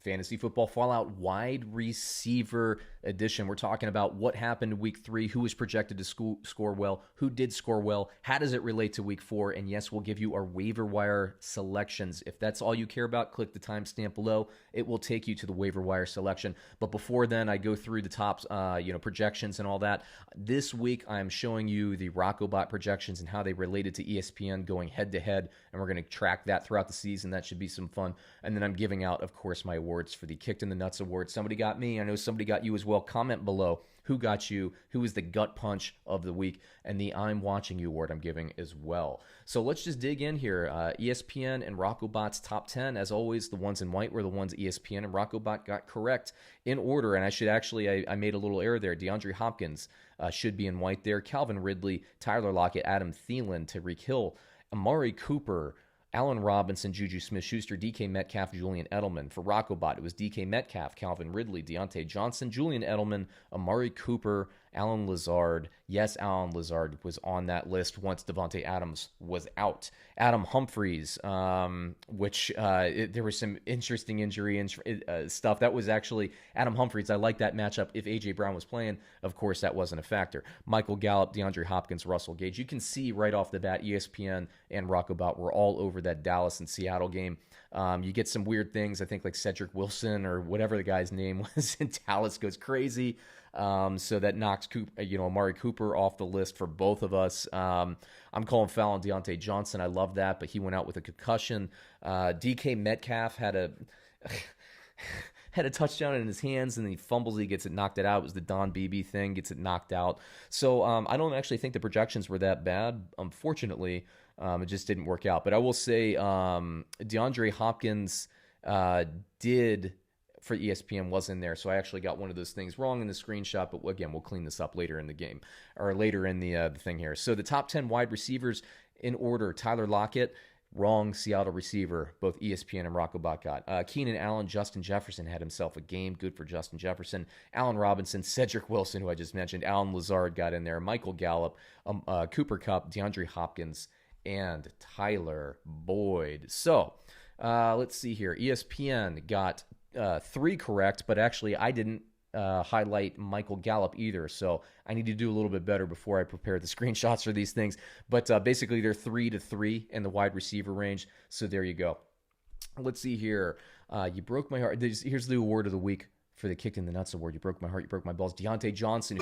Fantasy Football Fallout Wide Receiver Edition. We're talking about what happened in Week 3, who was projected to score well, who did score well, how does it relate to Week 4, and yes, we'll give you our waiver wire selections. If that's all you care about, click the timestamp below. It will take you to the waiver wire selection. But before then, I go through the top projections and all that. This week, I'm showing you the Rocbot projections and how they related to ESPN going head-to-head, and we're going to track that throughout the season. That should be some fun. And then I'm giving out, of course, my awards for the Kicked in the Nuts Award. Somebody got me. I know somebody got you as well. Comment below who got you, who is the gut punch of the week, and the I'm Watching You award I'm giving as well. So let's just dig in here. ESPN and Rocbot's top 10. As always, the ones in white were the ones ESPN and Rocbot got correct in order. And I should actually, I made a little error there. DeAndre Hopkins should be in white there. Calvin Ridley, Tyler Lockett, Adam Thielen, Tyreek Hill, Amari Cooper, Allen Robinson, Juju Smith-Schuster, DK Metcalf, Julian Edelman. For Rocbot, it was DK Metcalf, Calvin Ridley, Deontay Johnson, Julian Edelman, Amari Cooper, Allen Lazard. Yes, Allen Lazard was on that list once Davante Adams was out. Adam Humphries, which there was some interesting injury stuff. That was actually Adam Humphries. I like that matchup. If A.J. Brown was playing, of course, that wasn't a factor. Michael Gallup, DeAndre Hopkins, Russell Gage. You can see right off the bat, ESPN and Rocbot were all over that Dallas and Seattle game. You get some weird things. I think like Cedric Wilson or whatever the guy's name was in Dallas goes crazy. So that knocks Amari Cooper off the list for both of us. I'm calling foul on Deontay Johnson. I love that, but he went out with a concussion. DK Metcalf had a touchdown in his hands, and then he fumbles. He gets it knocked out. It was the Don Beebe thing, gets it knocked out. So I don't actually think the projections were that bad. Unfortunately, it just didn't work out. But I will say DeAndre Hopkins did for ESPN was in there, so I actually got one of those things wrong in the screenshot, but again, we'll clean this up later in the game, or later in the thing here. So the top 10 wide receivers in order: Tyler Lockett, wrong, Seattle receiver, both ESPN and Rocbot got. Keenan Allen, Justin Jefferson had himself a game, good for Justin Jefferson. Allen Robinson, Cedric Wilson, who I just mentioned, Allen Lazard got in there, Michael Gallup, Cooper Kupp, DeAndre Hopkins, and Tyler Boyd. So let's see here. ESPN got 3 correct, but actually I didn't highlight Michael Gallup either, so I need to do a little bit better before I prepare the screenshots for these things. But basically they're 3-3 in the wide receiver range, so there you go. Let's see here. You broke my heart. Here's the award of the week for the Kicked in the Nuts award. You broke my heart, you broke my balls. Deontay Johnson,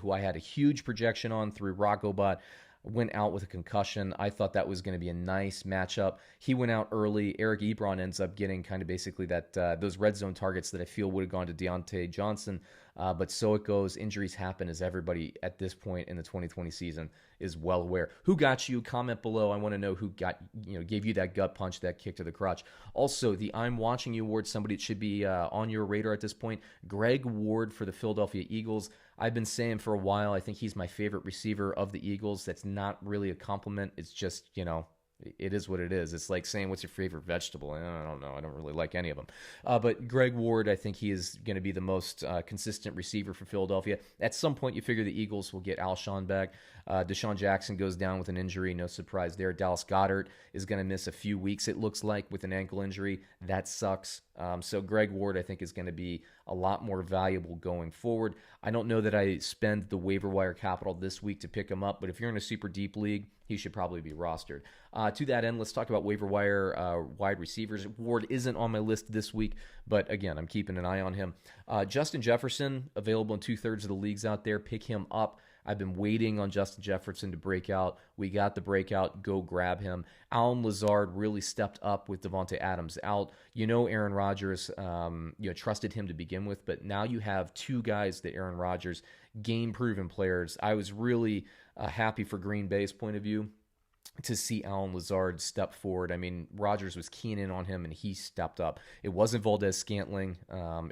who I had a huge projection on through Rocbot, went out with a concussion. I thought that was going to be a nice matchup. He went out early. Eric Ebron ends up getting kind of basically that those red zone targets that I feel would have gone to Deontay Johnson. But so it goes. Injuries happen, as everybody at this point in the 2020 season is well aware. Who got you? Comment below. I want to know who gave you that gut punch, that kick to the crotch. Also, the I'm Watching You award, somebody that should be on your radar at this point. Greg Ward for the Philadelphia Eagles. I've been saying for a while, I think he's my favorite receiver of the Eagles. That's not really a compliment. It's just, it is what it is. It's like saying, what's your favorite vegetable? I don't know. I don't really like any of them. But Greg Ward, I think he is going to be the most consistent receiver for Philadelphia. At some point, you figure the Eagles will get Alshon back. Deshaun Jackson goes down with an injury. No surprise there. Dallas Goedert is going to miss a few weeks, it looks like, with an ankle injury. That sucks. So Greg Ward, I think, is going to be a lot more valuable going forward. I don't know that I spend the waiver wire capital this week to pick him up, but if you're in a super deep league, he should probably be rostered. To that end, let's talk about waiver wire wide receivers. Ward isn't on my list this week, but again, I'm keeping an eye on him. Justin Jefferson, available in 2/3 of the leagues out there. Pick him up. I've been waiting on Justin Jefferson to break out. We got the breakout. Go grab him. Allen Lazard really stepped up with Davante Adams out. Aaron Rodgers trusted him to begin with, but now you have 2 guys that Aaron Rodgers, game-proven players. I was really happy for Green Bay's point of view to see Allen Lazard step forward. I mean, Rodgers was keen in on him, and he stepped up. It wasn't Valdez-Scantling.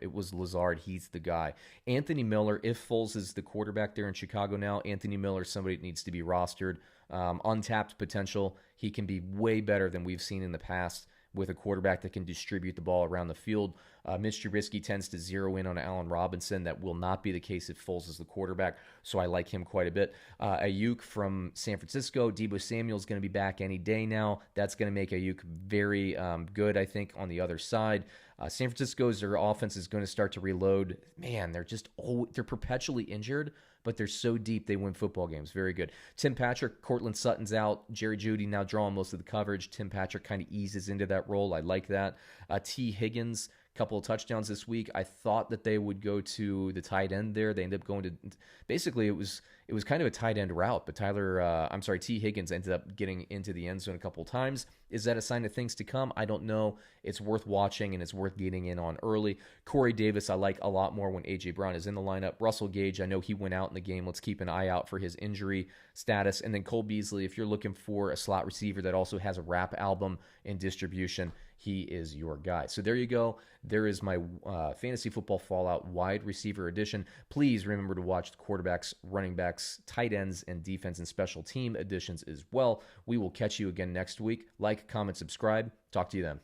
It was Lazard. He's the guy. Anthony Miller, if Foles is the quarterback there in Chicago now, Anthony Miller is somebody that needs to be rostered. Untapped potential. He can be way better than we've seen in the past. with a quarterback that can distribute the ball around the field. Mitch Trubisky tends to zero in on Allen Robinson. That will not be the case if Foles is the quarterback, so I like him quite a bit. Ayuk from San Francisco. Deebo Samuel's going to be back any day now. That's going to make Ayuk very good, I think, on the other side. San Francisco's their offense is going to start to reload. Man, they're perpetually injured, but they're so deep they win football games. Very good. Tim Patrick, Cortland Sutton's out. Jerry Jeudy now drawing most of the coverage. Tim Patrick kind of eases into that role. I like that. T. Higgins, couple of touchdowns this week. I thought that they would go to the tight end there. They ended up going to basically it was kind of a tight end route, but T. Higgins ended up getting into the end zone a couple of times. Is that a sign of things to come? I don't know. It's worth watching and it's worth getting in on early. Corey Davis I like a lot more when A.J. Brown is in the lineup. Russell Gage, I know he went out in the game. Let's keep an eye out for his injury status. And then Cole Beasley, if you're looking for a slot receiver that also has a rap album and distribution, he is your guy. So there you go. There is my Fantasy Football Fallout wide receiver edition. Please remember to watch the quarterbacks, running backs, tight ends, and defense and special team editions as well. We will catch you again next week. Like, comment, subscribe. Talk to you then.